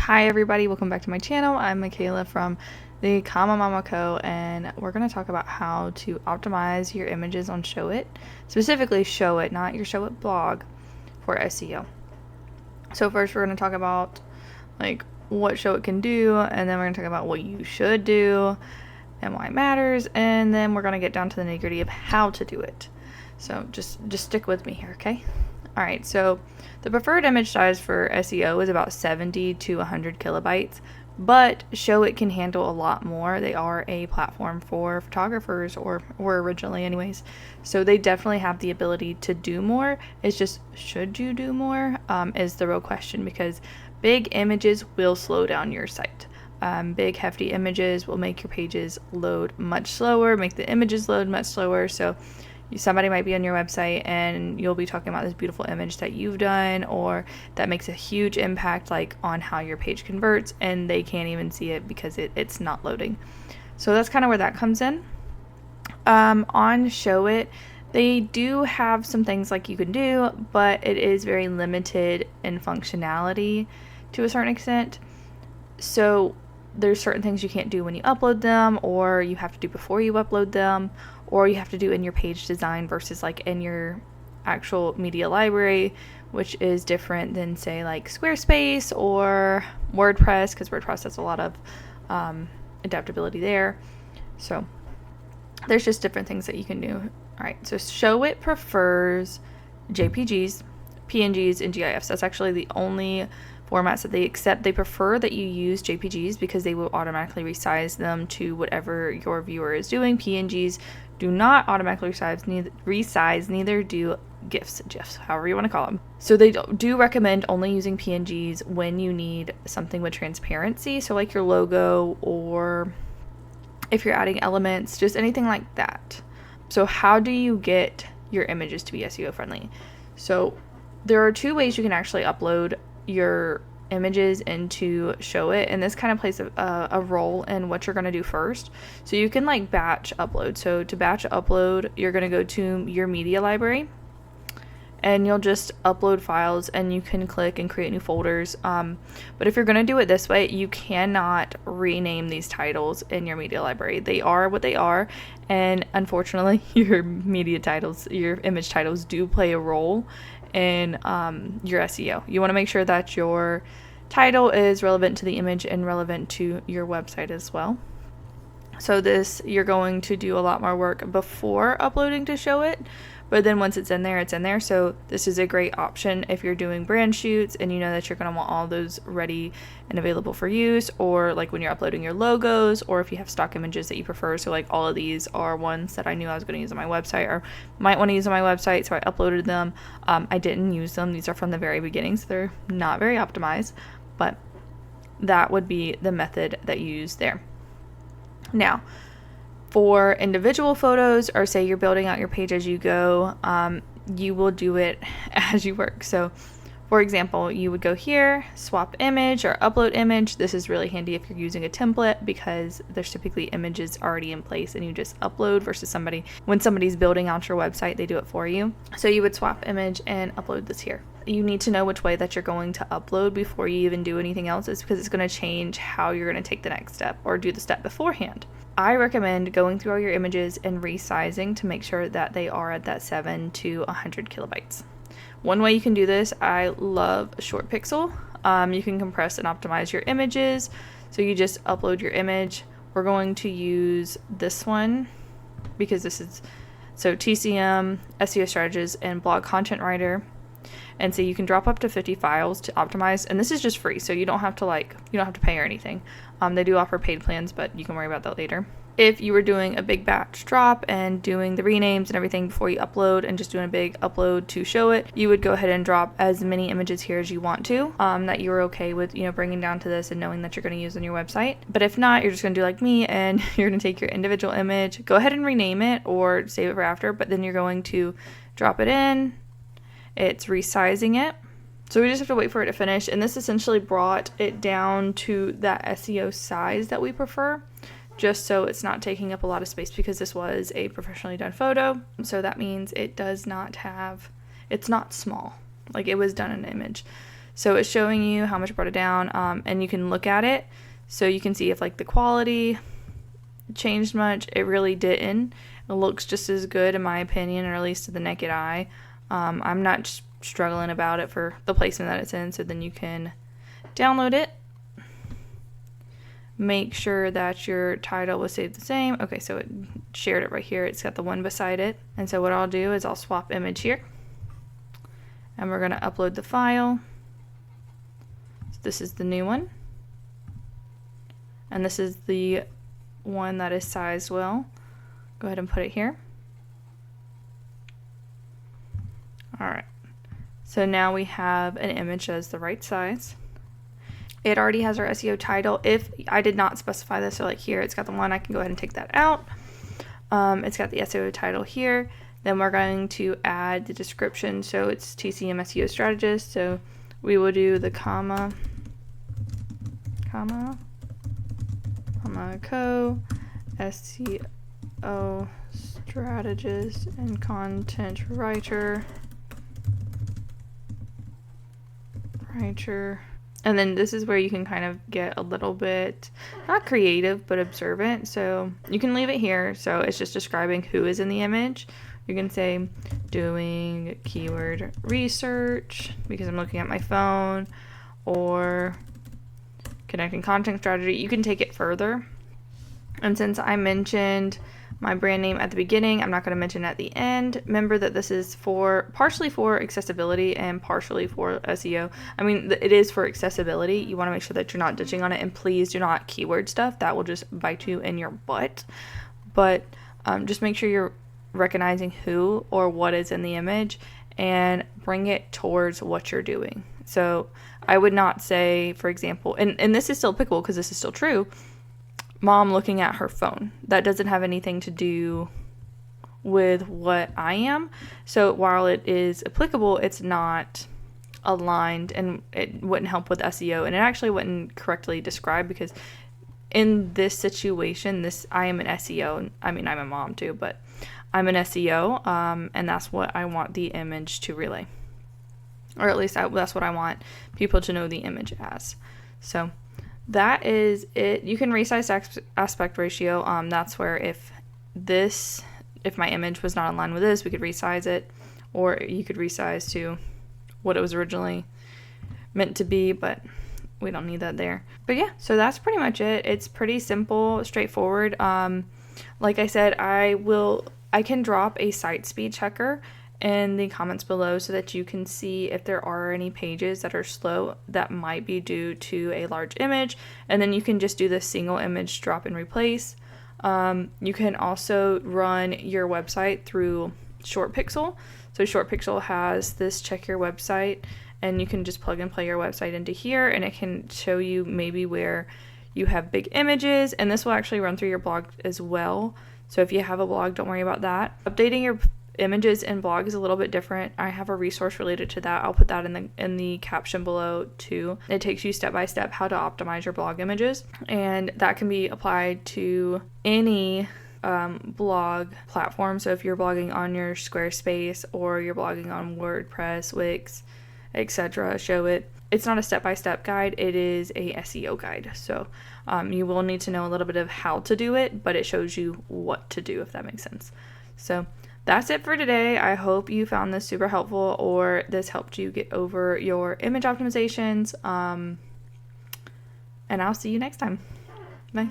Hi everybody, welcome back to my channel. I'm Mckayla from the Kama Mama Co, and we're going to talk about how to optimize your images on Showit, specifically Showit, not your Showit blog, for SEO. So first we're going to talk about like what Showit can do, and then we're going to talk about what you should do and why it matters, and then we're going to get down to the nitty-gritty of how to do it. So just stick with me here, okay? Alright, so the preferred image size for SEO is about 70 to 100 kilobytes, but Showit can handle a lot more. They are a platform for photographers, or were originally anyways, so they definitely have the ability to do more. It's just, should you do more, is the real question, because big images will slow down your site. Big hefty images will make your pages load much slower, make the images load much slower, so somebody might be on your website and you'll be talking about this beautiful image that you've done, or that makes a huge impact like on how your page converts, and they can't even see it because it's not loading. So that's kind of where that comes in. On Showit, they do have some things like you can do, but it is very limited in functionality to a certain extent. So there's certain things you can't do when you upload them, or you have to do before you upload them, or you have to do in your page design versus like in your actual media library, which is different than say like Squarespace or WordPress, because WordPress has a lot of adaptability there. So there's just different things that you can do. All right, so Showit prefers JPGs, PNGs, and GIFs. That's actually the only formats that they accept. They prefer that you use JPGs because they will automatically resize them to whatever your viewer is doing. PNGs do not automatically resize, neither do GIFs, however you want to call them. So they do recommend only using PNGs when you need something with transparency, so like your logo, or if you're adding elements, just anything like that. So how do you get your images to be SEO friendly? So there are two ways you can actually upload your images into Showit, and this kind of plays a role in what you're going to do first. So you can like batch upload. So to batch upload, you're going to go to your media library and you'll just upload files, and you can click and create new folders. But if you're going to do it this way, you cannot rename these titles in your media library. They are what they are, and unfortunately your media titles, your image titles, do play a role in your SEO. You want to make sure that your title is relevant to the image and relevant to your website as well. So this, you're going to do a lot more work before uploading to Showit, but then once it's in there, it's in there. So this is a great option if you're doing brand shoots and you know that you're going to want all those ready and available for use, or like when you're uploading your logos, or if you have stock images that you prefer. So like all of these are ones that I knew I was going to use on my website, or might want to use on my website, so I uploaded them. I didn't use them. These are from the very beginning, so they're not very optimized, but that would be the method that you use there. Now, for individual photos, or say you're building out your page as you go, you will do it as you work. So for example, you would go here, swap image or upload image. This is really handy if you're using a template, because there's typically images already in place and you just upload, versus when somebody's building out your website, they do it for you. So you would swap image and upload this here. You need to know which way that you're going to upload before you even do anything else, is because it's going to change how you're going to take the next step or do the step beforehand. I recommend going through all your images and resizing to make sure that they are at that 7 to 100 kilobytes. One way you can do this, I love ShortPixel. You can compress and optimize your images. So you just upload your image. We're going to use this one because this is, so TCM, SEO strategist, and blog content writer. And so you can drop up to 50 files to optimize, and this is just free, so you don't have to pay or anything. They do offer paid plans, but you can worry about that later. If you were doing a big batch drop and doing the renames and everything before you upload, and just doing a big upload to Showit, you would go ahead and drop as many images here as you want to, that you were okay with, bringing down to this and knowing that you're going to use on your website. But if not, you're just going to do like me, and you're going to take your individual image, go ahead and rename it or save it for after, but then you're going to drop it in. It's resizing it. So we just have to wait for it to finish, and this essentially brought it down to that SEO size that we prefer, just so it's not taking up a lot of space, because this was a professionally done photo. So that means it does not have, it's not small, like it was done in an image. So it's showing you how much it brought it down, and you can look at it so you can see if like the quality changed much. It really didn't. It looks just as good in my opinion, or at least to the naked eye. I'm not struggling about it for the placement that it's in, so then you can download it. Make sure that your title was saved the same. Okay, so it shared it right here. It's got the one beside it. And so what I'll do is I'll swap image here. And we're going to upload the file. So this is the new one. And this is the one that is sized well. Go ahead and put it here. Alright. So now we have an image that is the right size. It already has our SEO title. If I did not specify this, so like here, it's got the one, I can go ahead and take that out. It's got the SEO title here. Then we're going to add the description. So it's TCM SEO strategist. So we will do the comma, co, SEO strategist and content writer. And then this is where you can kind of get a little bit, not creative, but observant. So you can leave it here. So it's just describing who is in the image. You can say doing keyword research because I'm looking at my phone, or connecting content strategy. You can take it further. And since I mentioned my brand name at the beginning, I'm not going to mention at the end. Remember that this is partially for accessibility and partially for SEO. I mean, it is for accessibility. You want to make sure that you're not ditching on it, and please do not keyword stuff. That will just bite you in your butt. But just make sure you're recognizing who or what is in the image and bring it towards what you're doing. So I would not say, for example, and this is still applicable because this is still true, mom looking at her phone. That doesn't have anything to do with what I am. So while it is applicable, it's not aligned, and it wouldn't help with SEO, and it actually wouldn't correctly describe, because in this situation, I am an SEO. I mean, I'm a mom too, but I'm an SEO, and that's what I want the image to relay. Or at least that's what I want people to know the image as. So that is it. You can resize aspect ratio. That's where if my image was not in line with this, we could resize it, or you could resize to what it was originally meant to be, but we don't need that there. But yeah, so that's pretty much it. It's pretty simple, straightforward. Like I said, I can drop a site speed checker in the comments below so that you can see if there are any pages that are slow that might be due to a large image, and then you can just do the single image drop and replace. You can also run your website through ShortPixel. So ShortPixel has this check your website, and you can just plug and play your website into here, and it can show you maybe where you have big images, and this will actually run through your blog as well. So if you have a blog, don't worry about that. Updating your images in blog is a little bit different. I have a resource related to that. I'll put that in the caption below too. It takes you step by step how to optimize your blog images, and that can be applied to any blog platform. So if you're blogging on your Squarespace, or you're blogging on WordPress, Wix, etc., Showit, it's not a step-by-step guide, it is a SEO guide. So you will need to know a little bit of how to do it, but it shows you what to do, if that makes sense. So that's it for today. I hope you found this super helpful, or this helped you get over your image optimizations. And I'll see you next time. Bye.